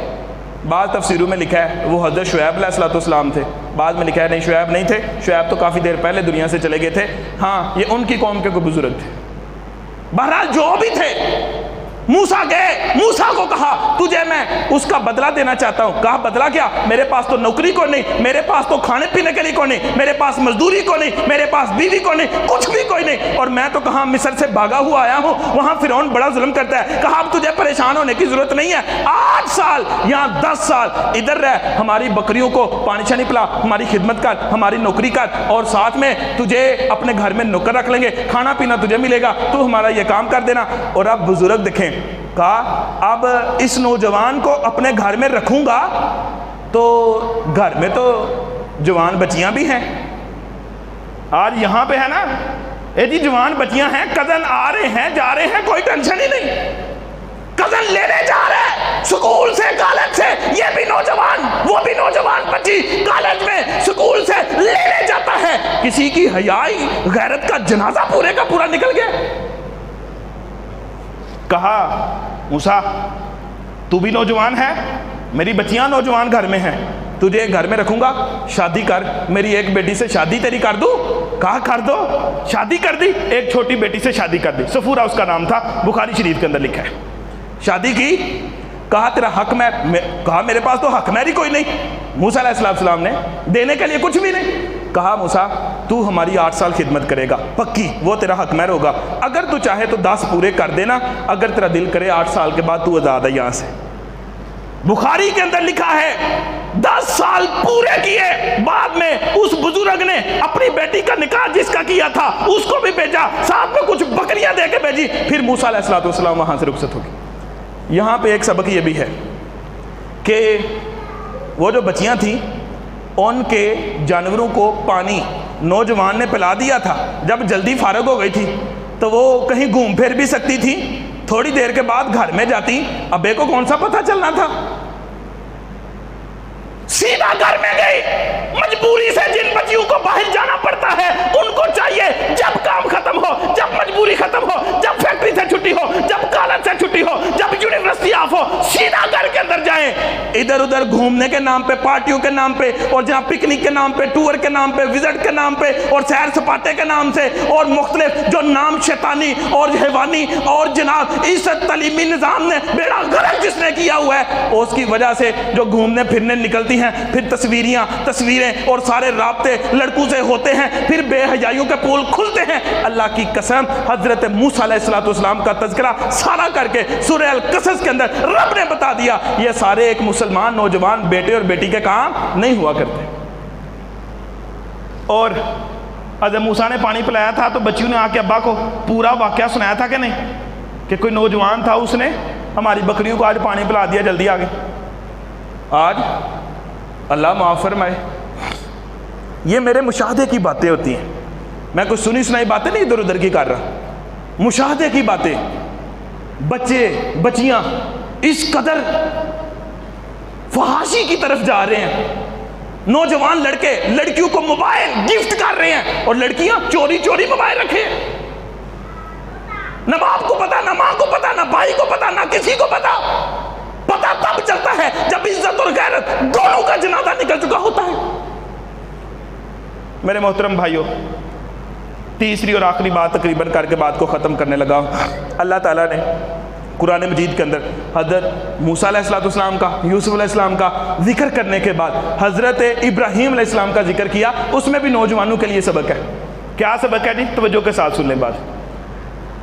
بعض تفسیروں میں لکھا ہے وہ حضرت شعیب علیہ السلام تھے، بعض میں لکھا ہے نہیں شعیب نہیں تھے، شعیب تو کافی دیر پہلے دنیا سے چلے گئے تھے، ہاں یہ ان کی قوم کے کوئی بزرگ تھے۔ بہرحال جو بھی تھے، موسیٰ گئے، موسیٰ کو کہا تجھے میں اس کا بدلہ دینا چاہتا ہوں۔ کہا بدلہ کیا، میرے پاس تو نوکری کو نہیں، میرے پاس تو کھانے پینے کے لیے کو نہیں، میرے پاس مزدوری کو نہیں، میرے پاس بیوی کو نہیں، کچھ بھی کوئی نہیں، اور میں تو کہاں مصر سے بھاگا ہوا آیا ہوں، وہاں فرعون بڑا ظلم کرتا ہے۔ کہا اب تجھے پریشان ہونے کی ضرورت نہیں ہے، 8 سال یہاں 10 سال ادھر رہ، ہماری بکریوں کو پانی شانی پلا، ہماری خدمت کر، ہماری نوکری کر، اور ساتھ میں تجھے اپنے گھر میں نوکر رکھ لیں گے، کھانا پینا تجھے ملے گا، تو ہمارا یہ کام کر دینا۔ اور اب بزرگ دیکھیں، کہا اب اس نوجوان کو اپنے گھر میں رکھوں گا تو گھر میں تو جوان بچیاں بھی ہیں، آج یہاں پہ ہے نا اے جی جوان بچیاں ہیں، کزن آ رہے ہیں جا رہے ہیں، کوئی ٹینشن ہی نہیں، کزن لینے جا رہے ہیں سکول سے کالج سے، یہ بھی نوجوان وہ بھی نوجوان بچی کالج میں سکول سے لینے جاتا ہے، کسی کی حیائی غیرت کا جنازہ پورے کا پورا نکل گیا۔ کہا موسیٰ تو بھی نوجوان ہے، میری بچیاں نوجوان گھر میں ہیں، تجھے گھر میں رکھوں گا، شادی کر، میری ایک بیٹی سے شادی تیری کر دوں۔ کہا کر دو، شادی کر دی، ایک چھوٹی بیٹی سے شادی کر دی، صفورہ اس کا نام تھا، بخاری شریف کے اندر لکھا ہے، شادی کی۔ کہا تیرا حق میں، کہا میرے پاس تو حق میری کوئی نہیں، موسیٰ علیہ السلام نے دینے کے لیے کچھ بھی نہیں۔ کہا موسیٰ تو ہماری 8 سال خدمت کرے گا پکی، وہ تیرا حق مہر ہوگا، اگر تو چاہے تو 10 پورے کر دینا، اگر تیرا دل کرے 8 سال کے بعد تو آزاد ہے یہاں سے۔ بخاری کے اندر لکھا ہے 10 سال پورے کیے بعد میں اس بزرگ نے اپنی بیٹی کا نکاح جس کا کیا تھا اس کو بھی بھیجا، ساتھ میں کچھ بکریاں دے کے بھیجی، پھر موسیٰ علیہ السلام وہاں سے رخصت ہو گئے۔ یہاں پہ ایک سبق یہ بھی ہے کہ وہ جو بچیاں تھیں ان کے جانوروں کو پانی نوجوان نے پلا دیا تھا، جب جلدی فارغ ہو گئی تھی تو وہ کہیں گھوم پھر بھی سکتی تھی، تھوڑی دیر کے بعد گھر میں جاتی، ابے کو کون سا پتہ چلنا تھا، سیدھا گھر میں گئی۔ مجبوری سے جن بچیوں کو باہر جانا پڑتا ہے ان کو چاہیے جب کام ختم ہو، جب مجبوری ختم ہو، جب فیکٹری سے چھٹی ہو، جب کالج سے چھٹی ہو، جب یونیورسٹی آف ہو، سیدھا گھر کے اندر جائیں۔ ادھر ادھر گھومنے کے نام پہ، پارٹیوں کے نام پہ، اور جہاں پکنک کے نام پہ، ٹور کے نام پہ، وزٹ کے نام پہ، اور سیر سپاٹے کے نام سے، اور مختلف جو نام شیطانی اور حیوانی اور جناب اس تعلیمی نظام نے بیڑا غرق جس نے کیا ہوا ہے، اس کی وجہ سے جو گھومنے پھرنے نکلتی ہیں، پھر تصویریں اور سارے رابطے لڑکوں سے ہوتے ہیں، پھر بے حیائیوں کے پول کھلتے ہیں۔ اللہ کی قسم حضرت موسیٰ علیہ السلام کا تذکرہ سارا کر کے سورہ القصص کے اندر رب نے بتا دیا یہ سارے ایک مسلمان نوجوان بیٹے اور بیٹی کے کام نہیں ہوا کرتے۔ اور حضرت موسیٰ نے پانی پلایا تھا تو بچیوں نے آ کے ابا کو پورا واقعہ سنایا تھا کہ نہیں، کہ کوئی نوجوان تھا اس نے ہماری بکریوں کو آج پانی پلا دیا، جلدی آگے۔ آج اللہ معاف فرمائے، یہ میرے مشاہدے کی باتیں ہوتی ہیں، میں کوئی سنی سنائی باتیں نہیں ادھر ادھر کی کر رہا، مشاہدے کی باتیں۔ بچے بچیاں اس قدر فحاشی کی طرف جا رہے ہیں، نوجوان لڑکے لڑکیوں کو موبائل گفٹ کر رہے ہیں، اور لڑکیاں چوری چوری موبائل رکھے ہیں، نہ باپ کو پتا، نہ ماں کو پتا، نہ بھائی کو پتا، نہ کسی کو پتا۔ پتا تب چلتا ہے جب عزت اور غیرت دونوں کا جنازہ نکل چکا ہوتا ہے۔ میرے محترم بھائیوں، تیسری اور آخری بات تقریباً کر کے بات کو ختم کرنے لگا۔ اللہ تعالیٰ نے قرآن مجید کے اندر حضرت موسیٰ علیہ السلام کا، یوسف علیہ السلام کا ذکر کرنے کے بعد حضرت ابراہیم علیہ السلام کا ذکر کیا، اس میں بھی نوجوانوں کے لیے سبق ہے۔ کیا سبق ہے جی؟ توجہ کے ساتھ سن لیں بات۔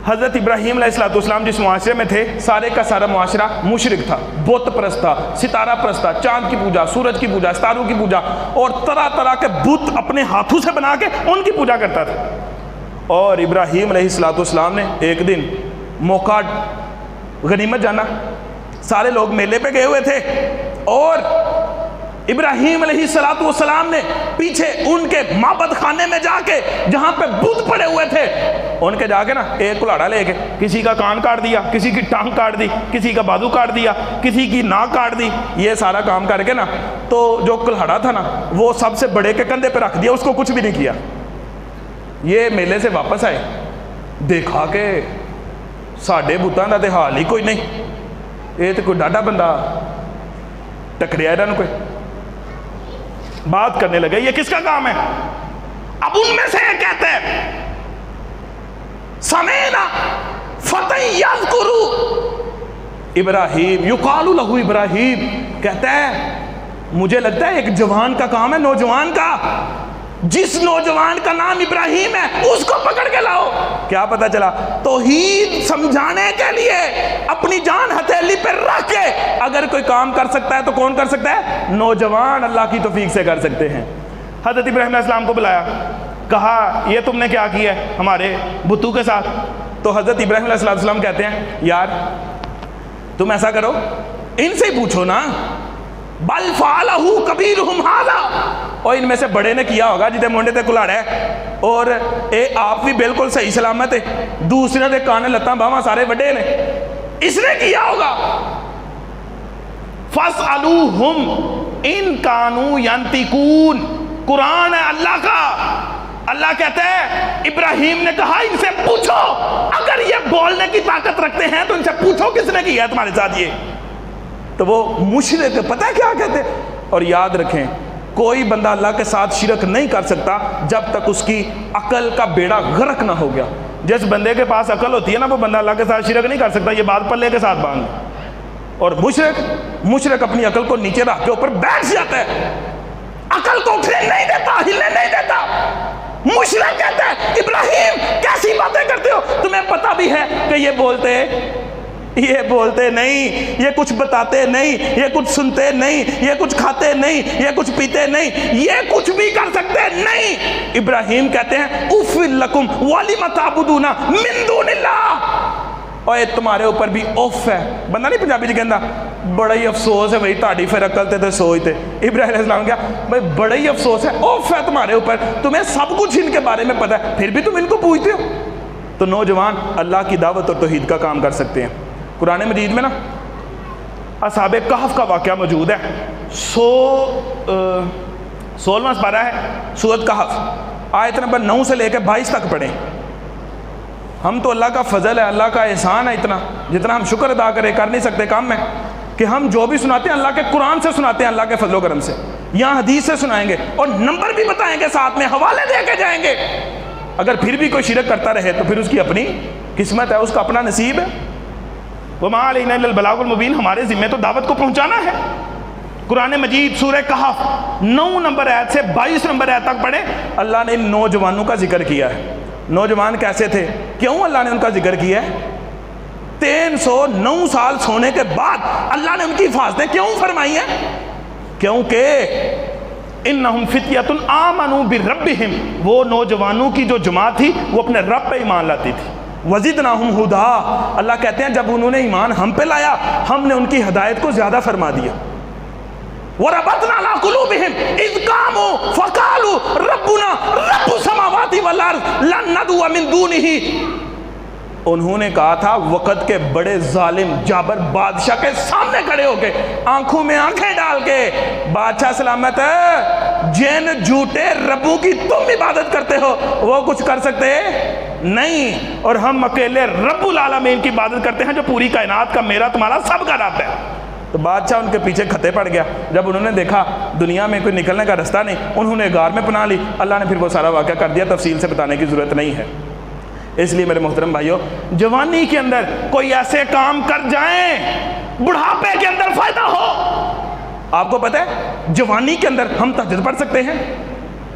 حضرت ابراہیم علیہ السلام جس معاشرے میں تھے، سارے کا سارا معاشرہ مشرک تھا، بت پرست تھا، ستارہ پرست تھا، چاند کی پوجا، سورج کی پوجا، ستاروں کی پوجا، اور طرح طرح کے بت اپنے ہاتھوں سے بنا کے ان کی پوجا کرتا تھا۔ اور ابراہیم علیہ السلام نے ایک دن موقع غنیمت جانا، سارے لوگ میلے پہ گئے ہوئے تھے، اور ابراہیم علیہ السلام نے پیچھے ان کے معبد خانے میں جا کے جہاں پہ بت پڑے ہوئے تھے ان کے جا کے نا ایک کلاڑا لے کے کسی کا کان کاٹ دیا، کسی کی ٹانگ کاٹ دی، کسی کا بازو کاٹ دیا، کسی کی ناک کاٹ دی، یہ سارا کام کر کے نا تو جو کلاڑا تھا نا وہ سب سے بڑے کے کندھے پہ رکھ دیا، اس کو کچھ بھی نہیں کیا۔ یہ میلے سے واپس آئے، دیکھا کہ ساڈے بتاں دا تے حال ہی کوئی نہیں، یہ تو کوئی ڈاڈا بندہ ٹکریا انہوں کوئی۔ بات کرنے لگے یہ کس کا کام ہے؟ اب ان میں سے یہ کہتے ہیں سمینا فتح یذکرو ابراہیم یقال لہ ابراہیم، کہتا ہے مجھے لگتا ہے ایک جوان کا کام ہے، نوجوان کا، جس نوجوان کا نام ابراہیم ہے اس کو پکڑ کے لاؤ۔ کیا پتا چلا؟ توحید سمجھانے کے لیے اپنی جان ہتھیلی پر رکھ کے اگر کوئی کام کر سکتا ہے تو کون کر سکتا ہے؟ نوجوان اللہ کی توفیق سے کر سکتے ہیں۔ حضرت ابراہیم علیہ السلام کو بلایا، کہا یہ تم نے کیا کیا ہے ہمارے بتوں کے ساتھ؟ تو حضرت ابراہیم علیہ السلام کہتے ہیں یار تم ایسا کرو ان سے ہی پوچھو نا، بل فعلہ کبیرہم ھذا، اور ان میں سے بڑے نے کیا ہوگا جتے مونڈے تے کلاڑا ہے، اور اے آپ بھی بالکل صحیح سلامت ہے، دوسرے دے کان لتاں باواں سارے بڑے نے، اس نے کیا ہوگا۔ فاسألوہم ان کانوا ینطقون، قرآن ہے اللہ کا، اللہ کہتا ہے ابراہیم نے کہا ان سے پوچھو، اگر یہ بولنے کی طاقت رکھتے ہیں تو ان سے پوچھو کس نے کیا ہے تمہارے ساتھ یہ۔ تو وہ مشرک پتہ ہے کیا کہتے ہیں؟ اور یاد رکھیں کوئی بندہ اللہ کے ساتھ شرک نہیں کر سکتا جب تک اس کی عقل کا بیڑا غرق نہ ہو گیا۔ جس بندے کے پاس عقل ہوتی ہے نا وہ بندہ اللہ کے ساتھ شرک نہیں کر سکتا، یہ بات پلے کے ساتھ باندھ۔ اور مشرک اپنی عقل کو نیچے رکھ کے اوپر بیٹھ جاتا ہے، عقل کو اٹھنے نہیں دیتا، ہلنے نہیں دیتا۔ مشرک کہتا ہے ابراہیم کیسی باتیں کرتے ہو، تمہیں پتہ بھی ہے کہ یہ بولتے یہ بولتے نہیں، یہ کچھ بتاتے نہیں، یہ کچھ سنتے نہیں، یہ کچھ کھاتے نہیں، یہ کچھ پیتے نہیں، یہ کچھ بھی کر سکتے نہیں۔ ابراہیم کہتے ہیں اف لکم ولم تعبدون من دون اللہ، اور تمہارے اوپر بھی اف ہے۔ بندہ نہیں پنجابی جی کہندا بڑا ہی افسوس ہے بھائی تہاڈی پھر عقل تے سوچتے۔ ابراہیم علیہ السلام کیا بھائی بڑا ہی افسوس ہے، اف ہے تمہارے اوپر، تمہیں سب کچھ ان کے بارے میں پتہ ہے پھر بھی تم ان کو پوچھتے ہو۔ تو نوجوان اللہ کی دعوت اور توحید کا کام کر سکتے ہیں۔ قرآن مجید میں نا اصحاب کہف کا واقعہ موجود ہے، 16واں پارہ ہے سورۃ کہف، آیت نمبر 9 سے لے کے 22 تک پڑھیں۔ ہم تو اللہ کا فضل ہے، اللہ کا احسان ہے، اتنا جتنا ہم شکر ادا کریں کر نہیں سکتے کام میں، کہ ہم جو بھی سناتے ہیں اللہ کے قرآن سے سناتے ہیں، اللہ کے فضل و کرم سے، یہاں حدیث سے سنائیں گے اور نمبر بھی بتائیں گے، ساتھ میں حوالے دے کے جائیں گے۔ اگر پھر بھی کوئی شرک کرتا رہے تو پھر اس کی اپنی قسمت ہے، اس کا اپنا نصیب ہے۔ وَمَا عَلَيْنَا إِلَّا الْبَلَاغُ الْمُبِينُ، ہمارے ذمہ تو دعوت کو پہنچانا ہے۔ قرآن مجید سورہ کہف 9 نمبر آیت سے 22 نمبر آیت تک پڑھیں۔ اللہ نے ان نوجوانوں کا ذکر کیا ہے۔ نوجوان کیسے تھے، کیوں اللہ نے ان کا ذکر کیا ہے؟ 309 سال سونے کے بعد اللہ نے ان کی حفاظتیں کیوں فرمائی ہیں؟ کیونکہ انہم فتیۃ آمنوا بربہم، وہ نوجوانوں کی جو جماعت تھی وہ اپنے رب پہ ایمان لاتی تھی۔ وزدناہم ہدا، اللہ کہتے ہیں جب انہوں نے ایمان ہم پہ لایا ہم نے ان کی ہدایت کو زیادہ فرما دیا۔ وَرَبَطْنَا عَلَىٰ قُلُوبِهِمْ إِذْ قَامُوا فَقَالُوا رَبُّنَا رَبُّ السَّمَاوَاتِ وَالْأَرْضِ لَن نَّدْعُوَ مِن دُونِهِ، انہوں نے کہا تھا وقت کے بڑے ظالم جابر بادشاہ کے سامنے کھڑے ہو کے آنکھوں میں آنکھیں ڈال کے، بادشاہ سلامت ہے، جن جھوٹے ربوں کی تم عبادت کرتے ہو وہ کچھ کر سکتے نہیں، اور ہم اکیلے رب العالمین کی عبادت کرتے ہیں جو پوری کائنات کا میرا تمہارا سب کا رب ہے۔ تو بادشاہ ان کے پیچھے کھتے پڑ گیا۔ جب انہوں نے دیکھا دنیا میں کوئی نکلنے کا رستہ نہیں، انہوں نے غار میں پناہ لی۔ اللہ نے پھر وہ سارا واقعہ کر دیا، تفصیل سے بتانے کی ضرورت نہیں ہے۔ اس لیے میرے محترم بھائیوں، جوانی کے اندر کوئی ایسے کام کر جائیں بڑھاپے کے اندر فائدہ ہو۔ آپ کو پتہ ہے جوانی کے اندر ہم تہجد پڑھ سکتے ہیں،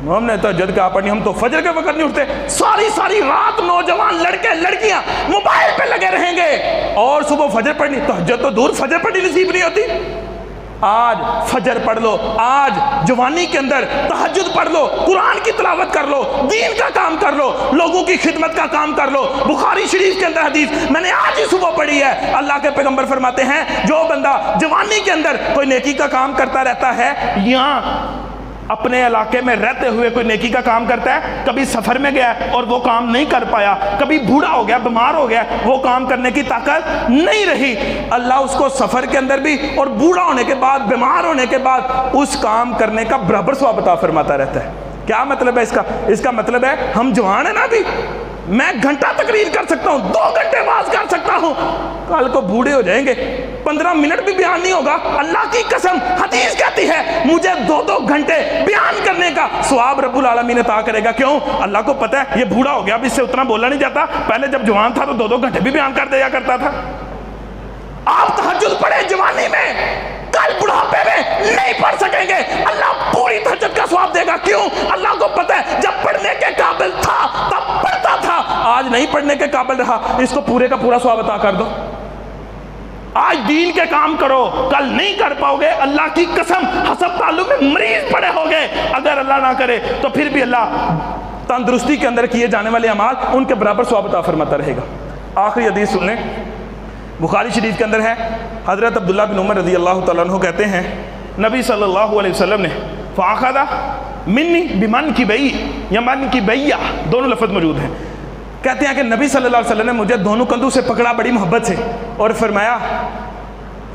ہم نے تہجد کیا پڑھنی، ہم تو فجر کے وقت نہیں اٹھتے، ساری رات نوجوان لڑکے لڑکیاں موبائل پہ لگے رہیں گے، اور صبح فجر پڑھنی، تہجد تو دور فجر پڑھنی نصیب نہیں ہوتی۔ آج فجر پڑھ لو، آج جوانی کے اندر تہجد پڑھ لو، قرآن کی تلاوت کر لو، دین کا کام کر لو، لوگوں کی خدمت کا کام کر لو۔ بخاری شریف کے اندر حدیث میں نے آج ہی صبح پڑھی ہے، اللہ کے پیغمبر فرماتے ہیں جو بندہ جوانی کے اندر کوئی نیکی کا کام کرتا رہتا ہے، یہاں اپنے علاقے میں رہتے ہوئے کوئی نیکی کا کام کرتا ہے، کبھی سفر میں گیا اور وہ کام نہیں کر پایا، کبھی بوڑھا ہو گیا بیمار ہو گیا وہ کام کرنے کی طاقت نہیں رہی، اللہ اس کو سفر کے اندر بھی اور بوڑھا ہونے کے بعد بیمار ہونے کے بعد اس کام کرنے کا برابر ثواب عطا فرماتا رہتا ہے۔ کیا مطلب ہے اس کا؟ اس کا مطلب ہے ہم جوان ہیں نا، بھی میں گھنٹہ تقریر کر سکتا ہوں، 2 گھنٹے واز کر سکتا ہوں، کل کو بوڑھے ہو جائیں گے 15 منٹ بھی بیان نہیں ہوگا، اللہ کی قسم حدیث کہتی ہے مجھے 2 گھنٹے بیان کرنے کا ثواب رب العالمین عطا کرے گا۔ کیوں؟ اللہ کو پتہ ہے یہ بوڑھا ہو گیا، اب اس سے اتنا بولا نہیں جاتا، پہلے جب جوان تھا تو 2 گھنٹے بھی بیان کر دیا کرتا تھا۔ آپ تہجد پڑھیں جوانی میں، کل بڑھاپے میں نہیں پڑھ سکیں گے، اللہ پوری تہجد کا ثواب دے گا۔ کیوں؟ اللہ کو پتہ ہے جب پڑھنے کے قابل تھا تب پڑھتا تھا، آج نہیں پڑھنے کے قابل رہا، اس کو پورے کا پورا ثواب عطا کر دو۔ آج دین کے کام کرو، کل نہیں کر پاؤ گے، اللہ کی قسم ہسپتالوں میں مریض پڑے ہو گئے، اگر اللہ نہ کرے تو پھر بھی اللہ تندرستی کے اندر کیے جانے والے اعمال ان کے برابر ثواب عطا فرماتا رہے گا۔ آخری حدیث سن لیں، بخاری شریف کے اندر ہے، حضرت عبداللہ بن عمر رضی اللہ تعالیٰ عنہ کہتے ہیں نبی صلی اللہ علیہ وسلم نے فَأَخَذَ مِنِّي بِمَنْكِبَيِّ یا مَنْكِبَيَّ دونوں لفظ موجود ہیں، کہتے ہیں کہ نبی صلی اللہ علیہ وسلم نے مجھے دونوں کندھوں سے پکڑا بڑی محبت سے اور فرمایا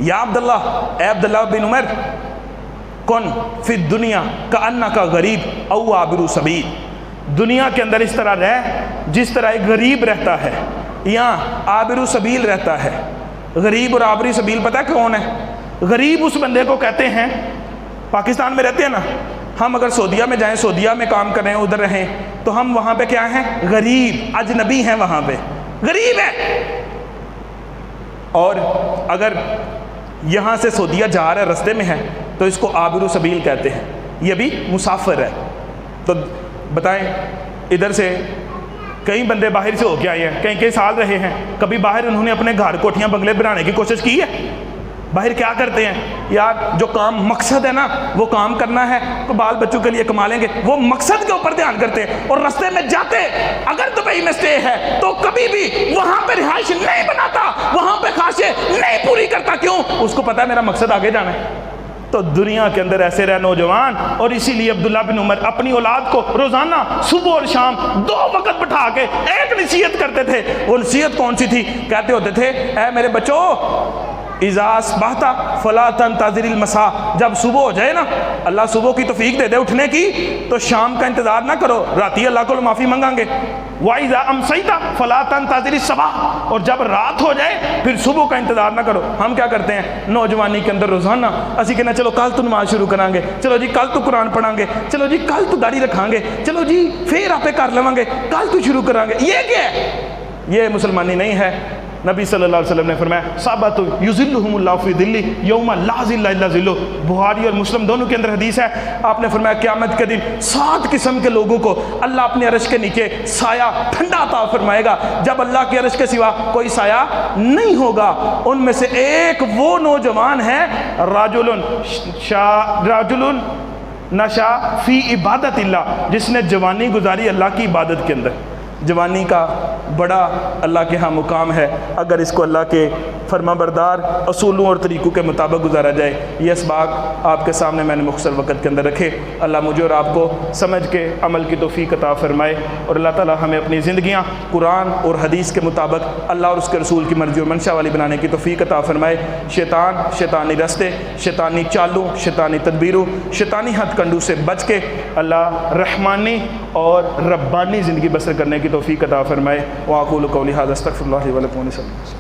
یا عبداللہ، اے عبداللہ بن عمر، کن فی الدنیا کأنک غریب او عابر سبیل، دنیا کے اندر اس طرح رہ جس طرح ایک غریب رہتا ہے یا عابر سبیل رہتا ہے۔ غریب اور عابر سبیل پتہ کون ہے؟ غریب اس بندے کو کہتے ہیں، پاکستان میں رہتے ہیں نا ہم، اگر سعودیہ میں جائیں، سعودیہ میں کام کریں، ادھر رہیں، تو ہم وہاں پہ کیا ہیں؟ غریب، اجنبی ہیں، وہاں پہ غریب ہے۔ اور اگر یہاں سے سعودیہ جا رہا ہے، رستے میں ہے، تو اس کو عابر سبیل کہتے ہیں، یہ بھی مسافر ہے۔ تو بتائیں ادھر سے کئی بندے باہر سے ہو کے آئے ہیں، کئی سال رہے ہیں، کبھی باہر انہوں نے اپنے گھر کوٹھیاں بنگلے بنانے کی کوشش کی ہے؟ باہر کیا کرتے ہیں یار، جو کام مقصد ہے نا وہ کام کرنا ہے، تو بال بچوں کے لیے کما لیں گے، وہ مقصد کے اوپر دھیان کرتے ہیں، اور رستے میں جاتے اگر دبئی میں سٹے ہے تو کبھی بھی وہاں پہ رہائش نہیں بناتا، وہاں پہ خواہشیں نہیں پوری کرتا، کیوں؟ اس کو پتا ہے میرا مقصد آگے جانا ہے۔ تو دنیا کے اندر ایسے رہے نوجوان، اور اسی لیے عبداللہ بن عمر اپنی اولاد کو روزانہ صبح اور شام 2 وقت بٹھا کے ایک نصیحت کرتے تھے۔ وہ نصیحت کون سی تھی؟ کہتے ہوتے تھے اے میرے بچوں، اذا اصبحت فلا تنتظر المساء، جب صبح ہو جائے نا، اللہ صبح کی توفیق دے دے اٹھنے کی، تو شام کا انتظار نہ کرو، راتی اللہ کو معافی منگائیں گے۔ وَإِذَا أَمْسَيْتَ فَلَا تَنْتَظِرِ الصَّبَاحَ، اور جب رات ہو جائے پھر صبح کا انتظار نہ کرو۔ ہم کیا کرتے ہیں نوجوانی کے اندر روزانہ اسی کہنا چلو کل تو نماز شروع کریں گے، چلو جی کل تو قرآن پڑھیں گے، چلو جی کل تو داڑھی رکھیں گے، چلو جی پھر آپ کر لیں گے، کل تو شروع کریں گے۔ یہ کیا ہے؟ یہ مسلمانی نہیں ہے۔ نبی صلی اللہ علیہ وسلم نے فرمایا صحابۃ یظلھم اللہ فی ظلہ یوم لا ظل الا ظلہ، بخاری اور مسلم دونوں کے اندر حدیث ہے۔ آپ نے فرمایا قیامت کے دن 7 قسم کے لوگوں کو اللہ اپنے عرش کے نیچے سایہ ٹھنڈا عطا فرمائے گا، جب اللہ کے عرش کے سوا کوئی سایہ نہیں ہوگا۔ ان میں سے ایک وہ نوجوان ہے رجل نشا فی عبادت اللہ، جس نے جوانی گزاری اللہ کی عبادت کے اندر۔ جوانی کا بڑا اللہ کے ہاں مقام ہے اگر اس کو اللہ کے فرما بردار اصولوں اور طریقوں کے مطابق گزارا جائے۔ یہ اسباق آپ کے سامنے میں نے مختصر وقت کے اندر رکھے۔ اللہ مجھے اور آپ کو سمجھ کے عمل کی توفیق عطا فرمائے، اور اللہ تعالی ہمیں اپنی زندگیاں قرآن اور حدیث کے مطابق اللہ اور اس کے رسول کی مرضی اور منشا والی بنانے کی توفیق عطا فرمائے۔ شیطانی رستے، شیطانی چالوں، شیطانی تدبیروں، شیطانی ہتھ کنڈوں سے بچ کے اللہ رحمانی اور ربانی زندگی بسر کرنے کی توفیق عطا فرمائے۔ واقول قولی ھذا استغفر اللہ لی ولکم ولسائر